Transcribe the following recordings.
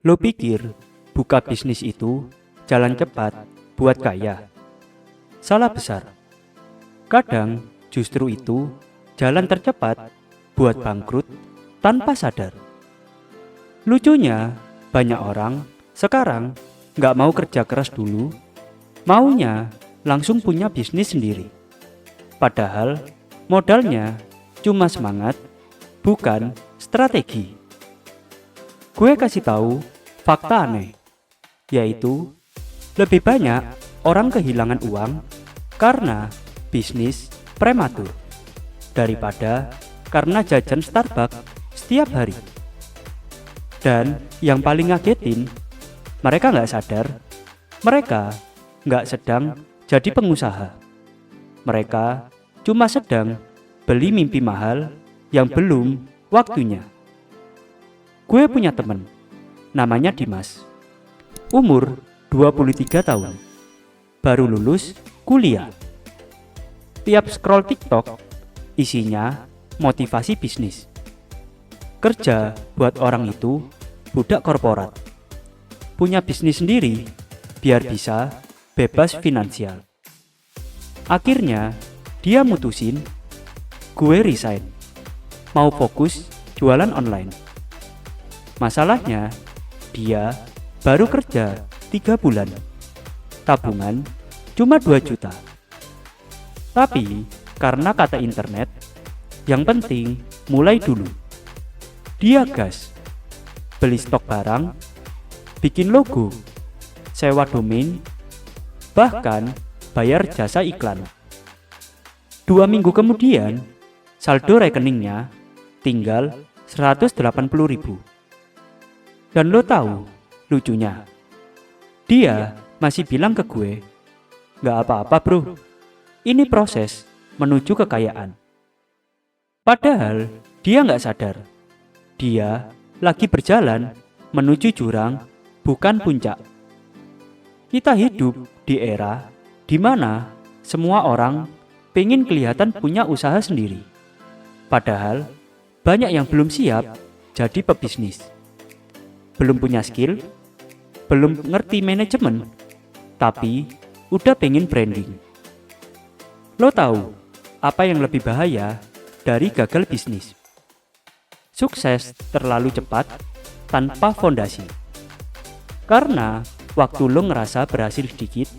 Lo pikir buka bisnis itu jalan cepat buat kaya? Salah besar. Kadang justru itu jalan tercepat buat bangkrut tanpa sadar. Lucunya, banyak orang sekarang nggak mau kerja keras dulu, maunya langsung punya bisnis sendiri. Padahal modalnya cuma semangat, bukan strategi. Gue kasih tahu fakta aneh, yaitu lebih banyak orang kehilangan uang karena bisnis prematur daripada karena jajan Starbucks setiap hari. Dan yang paling ngagetin, mereka nggak sadar, mereka nggak sedang jadi pengusaha. Mereka cuma sedang beli mimpi mahal yang belum waktunya. Gue punya temen, namanya Dimas. Umur 23 tahun. Baru lulus kuliah. Tiap scroll TikTok, isinya motivasi bisnis. Kerja buat orang itu budak korporat. Punya bisnis sendiri, biar bisa bebas finansial. Akhirnya, dia mutusin, gue resign. Mau fokus jualan online. Masalahnya, dia baru kerja 3 bulan. Tabungan cuma 2 juta. Tapi, karena kata internet, yang penting mulai dulu. Dia gas. Beli stok barang, bikin logo, sewa domain, bahkan bayar jasa iklan. 2 minggu kemudian, saldo rekeningnya tinggal 180.000. Dan lo tahu, lucunya, dia masih bilang ke gue, "Gak apa-apa bro, ini proses menuju kekayaan." Padahal dia gak sadar, dia lagi berjalan menuju jurang, bukan puncak. Kita hidup di era di mana semua orang pengen kelihatan punya usaha sendiri. Padahal banyak yang belum siap jadi pebisnis. Belum punya skill, belum ngerti manajemen, tapi udah pengen branding. Lo tahu apa yang lebih bahaya dari gagal bisnis? Sukses terlalu cepat tanpa fondasi. Karena waktu lo ngerasa berhasil sedikit,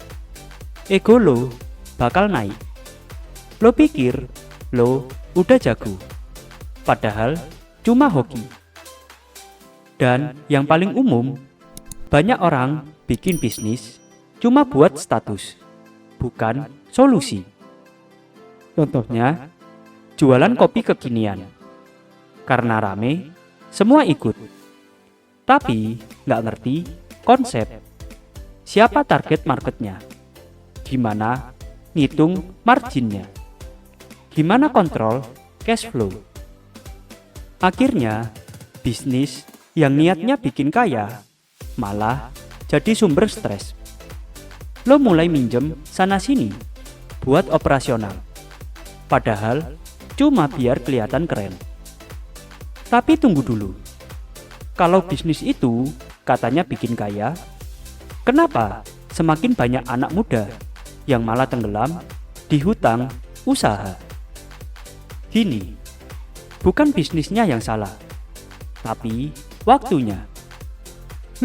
ego lo bakal naik. Lo pikir lo udah jago, padahal cuma hoki. Dan yang paling umum, banyak orang bikin bisnis cuma buat status, bukan solusi. Contohnya, jualan kopi kekinian. Karena rame, semua ikut. Tapi nggak ngerti konsep. Siapa target marketnya? Gimana ngitung marginnya? Gimana kontrol cash flow? Akhirnya, bisnis yang niatnya bikin kaya, malah jadi sumber stres. Lo mulai minjem sana-sini buat operasional. Padahal cuma biar kelihatan keren. Tapi tunggu dulu. Kalau bisnis itu katanya bikin kaya, kenapa semakin banyak anak muda yang malah tenggelam di hutang usaha? Gini, bukan bisnisnya yang salah, tapi waktunya.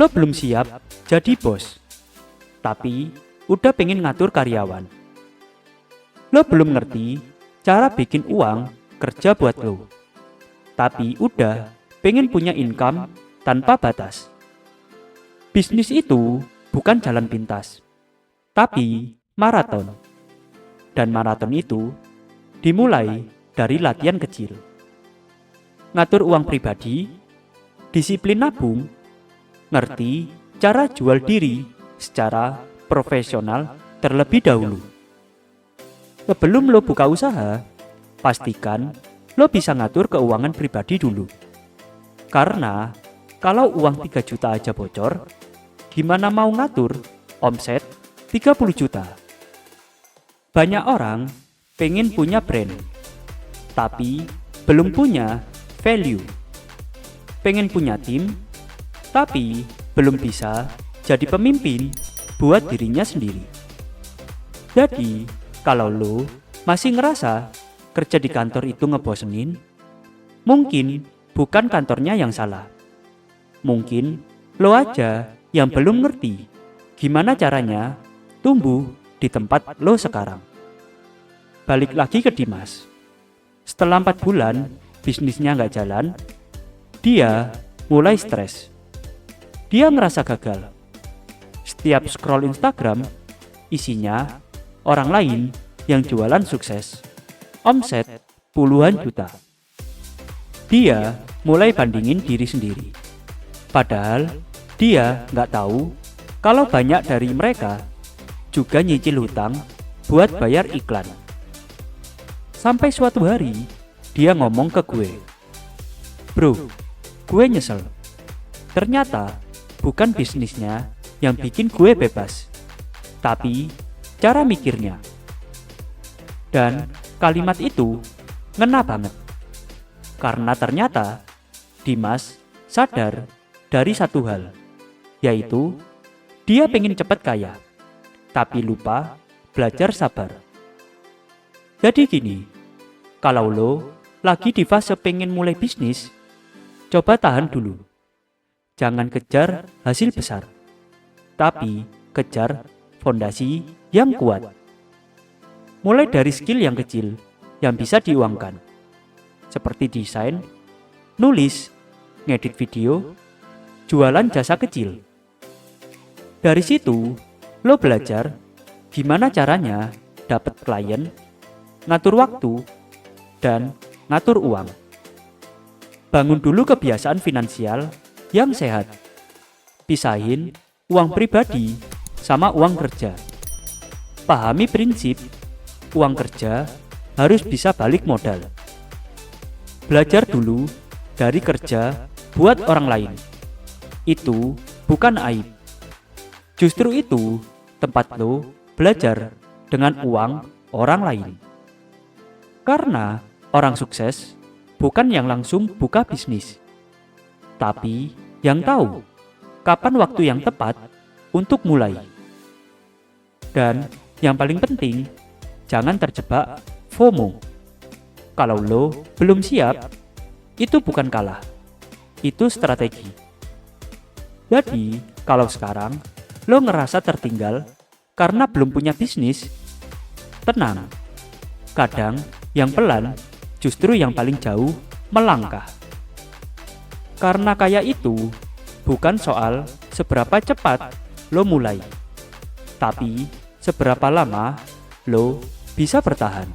Lo belum siap jadi bos, tapi udah pengen ngatur karyawan. Lo belum ngerti cara bikin uang kerja buat lo, tapi udah pengen punya income tanpa batas. Bisnis itu bukan jalan pintas, tapi maraton. Dan maraton itu dimulai dari latihan kecil. Ngatur uang pribadi, disiplin nabung, ngerti cara jual diri secara profesional terlebih dahulu. Sebelum lo buka usaha, pastikan lo bisa ngatur keuangan pribadi dulu. Karena kalau uang 3 juta aja bocor, gimana mau ngatur omset 30 juta? Banyak orang pengen punya brand, tapi belum punya value. Pengen punya tim, tapi belum bisa jadi pemimpin buat dirinya sendiri. Jadi, kalau lo masih ngerasa kerja di kantor itu ngebosenin, mungkin bukan kantornya yang salah. Mungkin lo aja yang belum ngerti gimana caranya tumbuh di tempat lo sekarang. Balik lagi ke Dimas. Setelah 4 bulan bisnisnya nggak jalan, dia mulai stres. Dia ngerasa gagal. Setiap scroll Instagram, isinya orang lain yang jualan sukses, omset puluhan juta. Dia mulai bandingin diri sendiri. Padahal dia nggak tahu kalau banyak dari mereka juga nyicil hutang buat bayar iklan. Sampai suatu hari, dia ngomong ke gue, "Bro, gue nyesel. Ternyata bukan bisnisnya yang bikin gue bebas, tapi cara mikirnya." Dan kalimat itu ngena banget. Karena ternyata Dimas sadar dari satu hal, yaitu dia pengen cepat kaya, tapi lupa belajar sabar. Jadi gini, kalau lo lagi di fase pengen mulai bisnis, coba tahan dulu. Jangan kejar hasil besar, tapi kejar fondasi yang kuat. Mulai dari skill yang kecil yang bisa diuangkan, seperti desain, nulis, ngedit video, jualan jasa kecil. Dari situ, lo belajar gimana caranya dapat klien, ngatur waktu, dan ngatur uang. Bangun dulu kebiasaan finansial yang sehat. Pisahin uang pribadi sama uang kerja. Pahami prinsip uang kerja harus bisa balik modal. Belajar dulu dari kerja buat orang lain. Itu bukan aib. Justru itu tempat lo belajar dengan uang orang lain. Karena orang sukses bukan yang langsung buka bisnis, tapi yang tahu kapan waktu yang tepat untuk mulai. Dan yang paling penting, jangan terjebak FOMO. Kalau lo belum siap, itu bukan kalah, itu strategi. Jadi, kalau sekarang lo ngerasa tertinggal karena belum punya bisnis, tenang. Kadang yang pelan justru yang paling jauh melangkah. Karena kaya itu bukan soal seberapa cepat lo mulai, tapi seberapa lama lo bisa bertahan.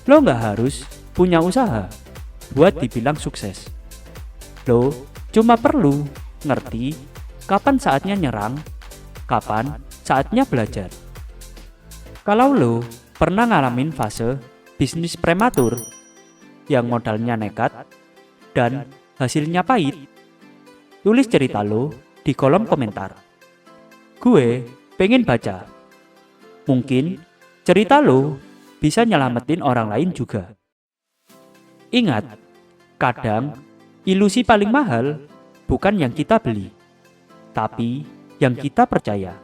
Lo nggak harus punya usaha buat dibilang sukses. Lo cuma perlu ngerti kapan saatnya nyerang, kapan saatnya belajar. Kalau lo pernah ngalamin fase bisnis prematur yang modalnya nekat dan hasilnya pahit, tulis cerita lo di kolom komentar. Gue pengen baca. Mungkin cerita lo bisa nyelamatin orang lain juga. Ingat, kadang ilusi paling mahal bukan yang kita beli, tapi yang kita percaya.